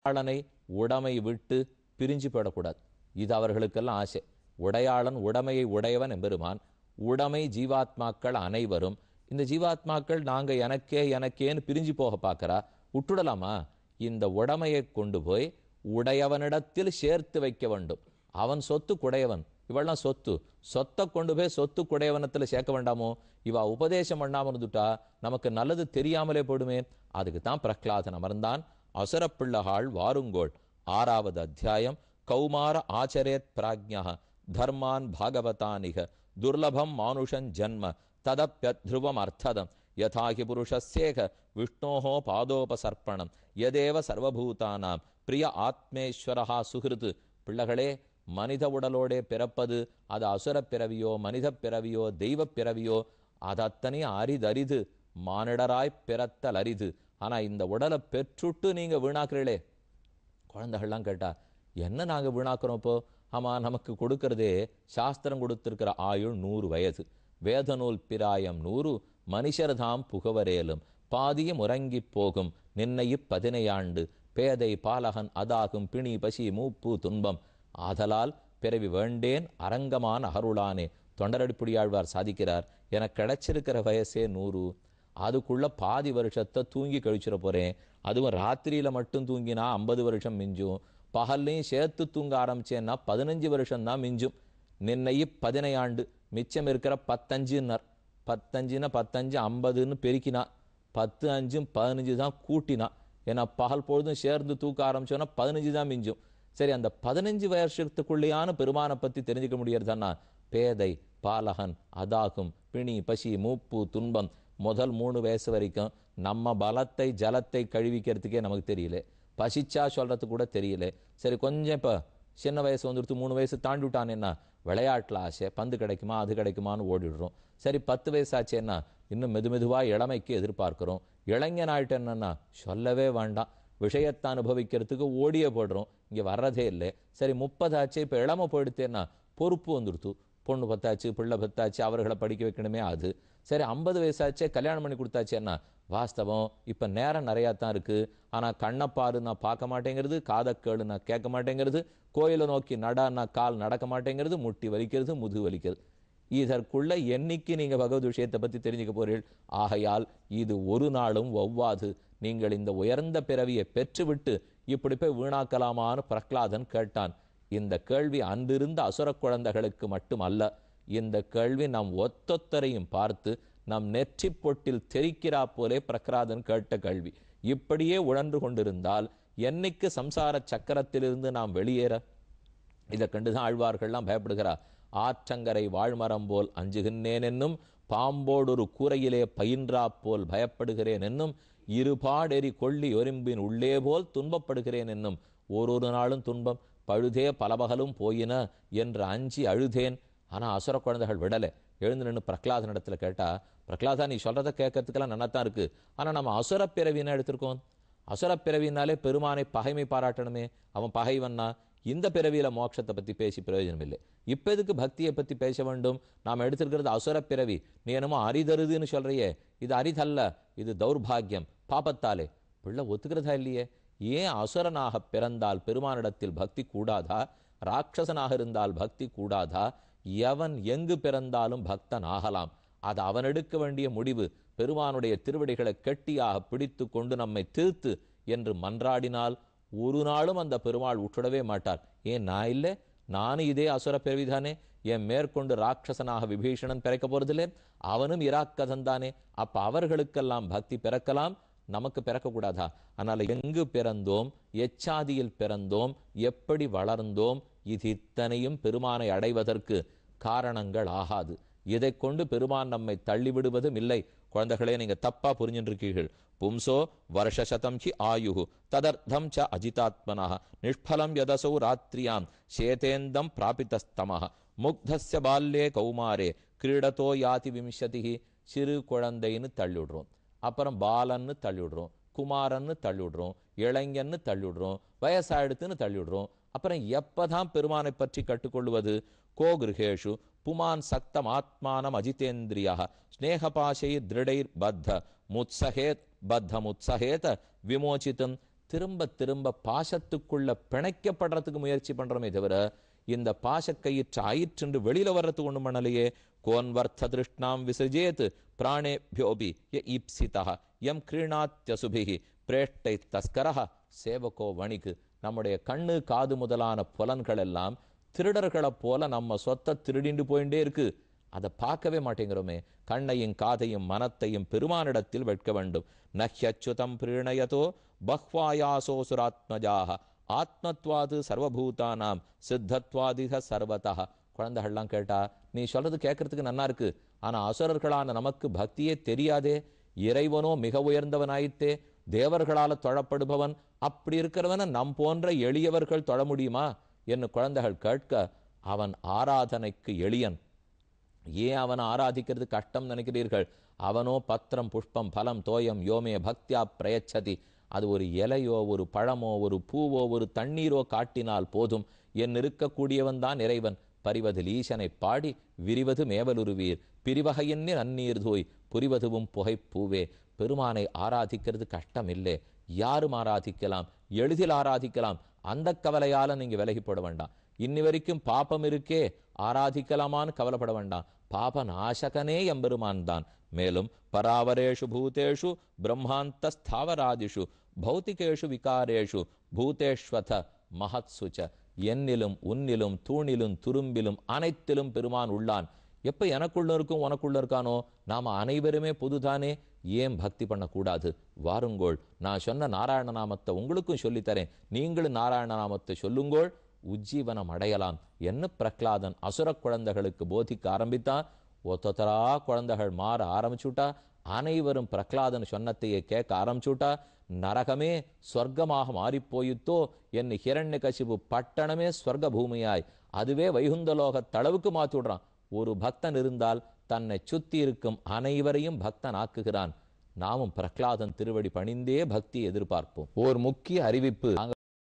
உடையாளனை உடைமை விட்டு பிரிஞ்சு போயிடக்கூடாது. இது அவர்களுக்கெல்லாம் ஆசை. உடையாளன் உடைமையை உடையவன் எம்பெருமான், உடைமை ஜீவாத்மாக்கள் அனைவரும். இந்த ஜீவாத்மாக்கள் நாங்க எனக்கேன்னு பிரிஞ்சு போக பார்க்கறா, விட்டுடலாமா? இந்த உடைமையை கொண்டு போய் உடையவனிடத்தில் சேர்த்து வைக்க வேண்டும். அவன் சொத்து குடையவன், இவெல்லாம் சொத்தை கொண்டு போய் சொத்து குடையவனத்தில் சேர்க்க வேண்டாமோ? இவ உபதேசம் பண்ணாம இருந்துட்டா நமக்கு நல்லது தெரியாமலே போடுமே. அதுக்கு தான் பிரஹ்லாதன் அமர்ந்தான். அசுரப்பிள்ளகாள் வாருங்கோள். 6வது அத்தியாயம். கௌமார ஆச்சரேத் பிராஜ்ஞா தர்மான் பாகவதானிக துர்லபம் மானுஷன் ஜன்ம ததப்யத்ருவம் அர்த்ததம் யதாகி புருஷஸ்யேக விஷ்ணோஹோ பாதோபசர்ப்பணம் யதேவ சர்வபூதானாம் பிரிய ஆத்மேஸ்வரஹா சுகிருது. பிள்ளைகளே, மனித உடலோடே பிறப்பது, அது அசுர பிறவியோ மனித பிறவியோ தெய்வ பிறவியோ, அது அத்தனை அரிதரிது. மானிடராய் பிறத்தல் அரிது. ஆனா இந்த உடலை பெற்றுட்டு நீங்க வீணாக்குறீங்களே. குழந்தைகள்லாம் கேட்டா, என்ன நாங்க வீணாக்குறோம் இப்போ? ஆமா, நமக்கு கொடுக்கறதே சாஸ்திரம் கொடுத்திருக்கிற ஆயுள் 100 வயது. வேத நூல் பிராயம் 100 மனுஷர்தாம் புகவரேலும் பாதியும் உறங்கி போகும் நின்னையு 15 ஆண்டு பேதை பாலகன் அதாகும் பிணி பசி மூப்பு துன்பம் ஆதலால் பிறவி வேண்டேன் அரங்கமான அருளானே. தொண்டரடிப்புடியாழ்வார் சாதிக்கிறார், எனக்கு கிடைச்சிருக்கிற வயசே 100, அதுக்குள்ள பாதி வருஷத்தை தூங்கி கழிச்சிட போறேன். அதுவும் ராத்திரியில மட்டும் தூங்கினா 50 வருஷம் மிஞ்சும், பகல்லையும் சேர்த்து தூங்க ஆரம்பிச்சேன்னா 15 வருஷம் தான் மிஞ்சும். நின்னையு 15 ஆண்டு மிச்சம் இருக்கிற 15ன்னார். 15ன்னா 15 50ன்னு பெருக்கினா 10 5 15 தான் கூட்டினா. ஏன்னா பகல் பொழுதும் சேர்ந்து தூக்க ஆரம்பிச்சோன்னா 15 தான் மிஞ்சும். சரி, அந்த 15 வருஷத்துக்குள்ளேயான பெருமானை பத்தி தெரிஞ்சுக்க முடியறதுன்னா, பேதை பாலகன் அதாகும் பிணி பசி மூப்பு துன்பம், முதல் 3 வயசு வரைக்கும் நம்ம பலத்தை ஜலத்தை கழுவிக்கிறதுக்கே நமக்கு தெரியல, பசிச்சா சொல்றது கூட தெரியல. சரி, கொஞ்சம் இப்ப சின்ன வயசு வந்துடுத்து, 3 வயசு தாண்டி விட்டானேன்னா விளையாட்டுல ஆசை, பந்து கிடைக்குமா அது கிடைக்குமான்னு ஓடிடுறோம். சரி, 10 வயசு ஆச்சேன்னா இன்னும் மெதுவா இளமைக்கு எதிர்பார்க்கிறோம். இளைஞன் ஆயிட்டேன்னா சொல்லவே வேண்டாம், விஷயத்தை அனுபவிக்கிறதுக்கு ஓடியே போடுறோம், இங்க வர்றதே இல்லை. சரி, 30 ஆச்சு, இப்ப இளமை போயிடுத்தேன்னா பொறுப்பு வந்துடுத்து, பொண்ணு பத்தாச்சு பிள்ளை பத்தாச்சு, அவர்களை படிக்க வைக்கணுமே அது. சரி, 50 வயசாச்சே கல்யாணம் பண்ணி கொடுத்தாச்சேன்னா வாஸ்தவம் இப்ப நேரம் நிறையா தான் இருக்கு. ஆனா கண்ணப்பாரு நான் பார்க்க மாட்டேங்கிறது, காதக்கேளு நான் கேட்க மாட்டேங்கிறது, கோயிலை நோக்கி நடா கால் நடக்க மாட்டேங்கிறது, முட்டி வலிக்கிறது, முதுகு வலிக்கிறது. இதற்குள்ள என்னைக்கு நீங்க பகவத் விஷயத்தை பத்தி தெரிஞ்சுக்க போறீர்கள்? ஆகையால் இது ஒரு நாளும் ஒவ்வாது. நீங்கள் இந்த உயர்ந்த பிறவியை பெற்றுவிட்டு இப்படி போய் வீணாக்கலாமான்னு பிரஹ்லாதன் கேட்டான். இந்த கேள்வி அன்றிருந்த அசுர குழந்தைகளுக்கு மட்டுமல்ல, இந்த கேள்வி நம் ஒத்தொத்தரையும் பார்த்து நம் நெற்றி பொட்டில் தெரிக்கிறா போலே பிரஹ்லாதன் கேட்ட கேள்வி. இப்படியே உழன்று கொண்டிருந்தால் என்னைக்கு சம்சார சக்கரத்திலிருந்து நாம் வெளியேற? இதை கண்டுதான் ஆழ்வார்கள்லாம் பயப்படுகிறார். ஆற்றங்கரை வாழ்மரம் போல் அஞ்சுகின்றேன் என்னும், பாம்போடொரு கூரையிலே பயின்றா போல் பயப்படுகிறேன் என்னும், இருபாடெறி கொள்ளி ஒரும்பின் உள்ளே போல் துன்பப்படுகிறேன் என்னும், ஒரு நாளும் துன்பம் பழுதே பலபகலும் போயின என்று அஞ்சி அழுதேன். ஆனா அசுர குழந்தைகள் விடலை. எழுந்து நின்று பிரஹ்லாதன் இடத்துல கேட்டா, பிரஹ்லாதா நீ சொல்றதை கேட்கறதுக்கெல்லாம் நன்னாத்தான் இருக்கு, ஆனா நம்ம அசுர பிறவின்னு எடுத்திருக்கோம். அசுர பிறவினாலே பெருமானை பகைமை பாராட்டணுமே, அவன் பகைவன்னா. இந்த பிறவியில மோட்சத்தை பத்தி பேசி பிரயோஜனம் இல்லை. இப்ப எதுக்கு பக்தியை பத்தி பேச வேண்டும்? நாம் எடுத்திருக்கிறது அசுர பிறவி. நீ என்னமோ அரிதருதுன்னு சொல்றியே, இது அரிதல்ல, இது தௌர்பாகியம், பாபத்தாலே. பிள்ளை ஒத்துக்கிறதா இல்லையே. ஏன் அசுரனாக பிறந்தால் பெருமானிடத்தில் பக்தி கூடாதா? ராட்சசனாக இருந்தால் பக்தி கூடாதா? எவன் எங்கு பிறந்தாலும் பக்தன் ஆகலாம். அது அவன் எடுக்க வேண்டிய முடிவு. பெருமானுடைய திருவடிகளை கெட்டியாக பிடித்து கொண்டு நம்மை திருத்து என்று மன்றாடினால் ஒரு நாளும் அந்த பெருமாள் உற்றுடவே மாட்டார். ஏன் நான் இல்லை? நானும் இதே அசுர பிறவிதானே. என் மேற்கொண்டு ராட்சசனாக விபீஷணன் பிறக்க போறதில்லை, அவனும் இராக்கதன் தானே. அப்ப அவர்களுக்கெல்லாம் பக்தி பிறக்கலாம், நமக்கு பிறக்கக்கூடாதா? அதனால எங்கு பிறந்தோம், எச்சாதியில் பிறந்தோம், எப்படி வளர்ந்தோம், இது இத்தனையும் பெருமானை அடைவதற்கு காரணங்கள் ஆகாது. இதை கொண்டு பெருமான் நம்மை தள்ளிவிடுவதும் இல்லை. குழந்தைகளே, நீங்க தப்பா புரிஞ்சிருக்கீர்கள். பும்சோ வருஷசதம் ஹி ஆயுஹு ததர்த்தம் ச அஜிதாத்மனஹ நிஷ்பலம் யதசௌ ராத்ரியாம் சேதேந்தம் பிராபிதஸ்தமஹ முக்தஸ்ய பால்யே கௌமாரே கிரீடத்தோ யாதி விம்சதிஹி. சிறு குழந்தைன்னு தள்ளிவிடுறோம், அப்புறம் பாலன்னு தள்ளிவிடுறோம், குமாரன்னு தள்ளிவிடுறோம், இளைஞன்னு தள்ளிவிடுறோம், வயசாயிடுத்துன்னு தள்ளிவிடுறோம். அப்புறம் எப்பதான் பெருமானை பற்றி கற்றுக்கொள்வது? கோ கிருஹேஷு புமான் சக்தம் ஆத்மானம் அஜிதேந்திரியா ஸ்நேகபாஷை திருடைர் பத்த முத்சஹேத் விமோச்சிதம் திரும்ப திரும்ப பாசத்துக்குள்ள பிணைக்கப்படுறதுக்கு முயற்சி பண்றோமே தவிர இந்த பாசக்கயிற்று ஆயிற்றென்று வெளியில வர்றதுக்கு ஒண்ணும் பண்ணலையே. கோன்வர்த்த திருஷ்ணாம் விசஜேத் பிராணேபியோபி ய ஈப்சிதா எம் கிரீணாத்யசுபிஹி பிரேஷ்டை தஸ்கரஹ சேவகோ வணிக்கு. நம்முடைய கண்ணு காது முதலான புலன்கள் எல்லாம் திருடர்களைப் போல நம்ம சொத்தை திருடிண்டு போயிட்டே இருக்கு. அதை பார்க்கவே மாட்டேங்கிறோமே. கண்ணையும் காதையும் மனத்தையும் பெருமானிடத்தில் வைக்க வேண்டும். நஹ்யச்சுதம் பிரீணயதோ பஹ்வாயாசோசுராத்மஜாக ஆத்மத்வாது சர்வபூதானாம் சித்தத்வாதிக சர்வதா. குழந்தைகள்லாம் கேட்டா, நீ சொல்றது கேட்கறதுக்கு நல்லா இருக்கு, ஆனா அசுரர்களான நமக்கு பக்தியே தெரியாதே, இறைவனோ மிக உயர்ந்தவனாயித்தே, தேவர்களால தொழப்படுபவன், அப்படி இருக்கிறவன நம் போன்ற எளியவர்கள் தொழ முடியுமா என்று குழந்தைகள் கேட்க, அவன் ஆராதனைக்கு எளியன். ஏன் அவனை ஆராதிக்கிறது கஷ்டம் நினைக்கிறீர்கள்? அவனோ பத்திரம் புஷ்பம் பலம் தோயம் யோமே பக்தியா பிரயச்சதி. அது ஒரு இலையோ ஒரு பழமோ ஒரு பூவோ ஒரு தண்ணீரோ காட்டினால் போதும். என் இருக்கக்கூடியவன் தான் இறைவன். பரிவதில் ஈசனை பாடி விரிவது மேவலுருவீர் பிரிவகையின்னி நன்னீர் தூய் புரிவதுவும் புகைப்பூவே. பெருமானை ஆராதிக்கிறது கஷ்டம் இல்லை, யாரும் ஆராதிக்கலாம், எளிதில் ஆராதிக்கலாம். அந்த கவலையால நீங்க விலகி போட வேண்டாம். இன்னி வரைக்கும் பாப்பம் இருக்கே, ஆராதிக்கலாமான்னு கவலைப்பட வேண்டாம். பாப நாசகனே எம்பெருமான் தான். மேலும் பராவரேஷு பூதேஷு பிரம்மாந்த ஸ்தாவராதிஷு பௌத்திகேஷு விகாரேஷு பூதேஷ்வத மகத்சுச்ச. என்னிலும் உன்னிலும் தூணிலும் துரும்பிலும் அனைத்திலும் பெருமான் உள்ளான். எப்ப எனக்குள்ள இருக்கும் உனக்குள்ள இருக்கானோ, நாம அனைவருமே பொதுதானே, ஏன் பக்தி பண்ணக்கூடாது? வாருங்கோள், நான் சொன்ன நாராயண நாமத்தை உங்களுக்கும் சொல்லித்தரேன், நீங்களும் நாராயண நாமத்தை சொல்லுங்கோள், உஜ்ஜீவனம் அடையலாம் என்ன பிரகலாதன் அசுர குழந்தைகளுக்கு போதிக்க ஆரம்பித்தான். ஒத்தொத்தரா குழந்தைகள் மாற ஆரம்பிச்சுட்டா. அனைவரும் பிரகலாதன் சொன்னத்தையே கேட்க ஆரம்பிச்சுட்டா. நரகமே ஸ்வர்க்கமாக மாறிப்போயித்தோ என்று ஹிரண்யகசிபு பட்டணமே ஸ்வர்க்க பூமியாய் அதுவே வைகுந்தலோக தளவுக்கு மாற்றி விடுறான். ஒரு பக்தன் இருந்தால் தன்னை சுத்தி இருக்கும் அனைவரையும் பக்தன் ஆக்குகிறான். நாமும் பிரகலாதன் திருவடி பணிந்தே பக்தி எதிர்பார்ப்போம். ஒரு முக்கிய அறிவிப்பு.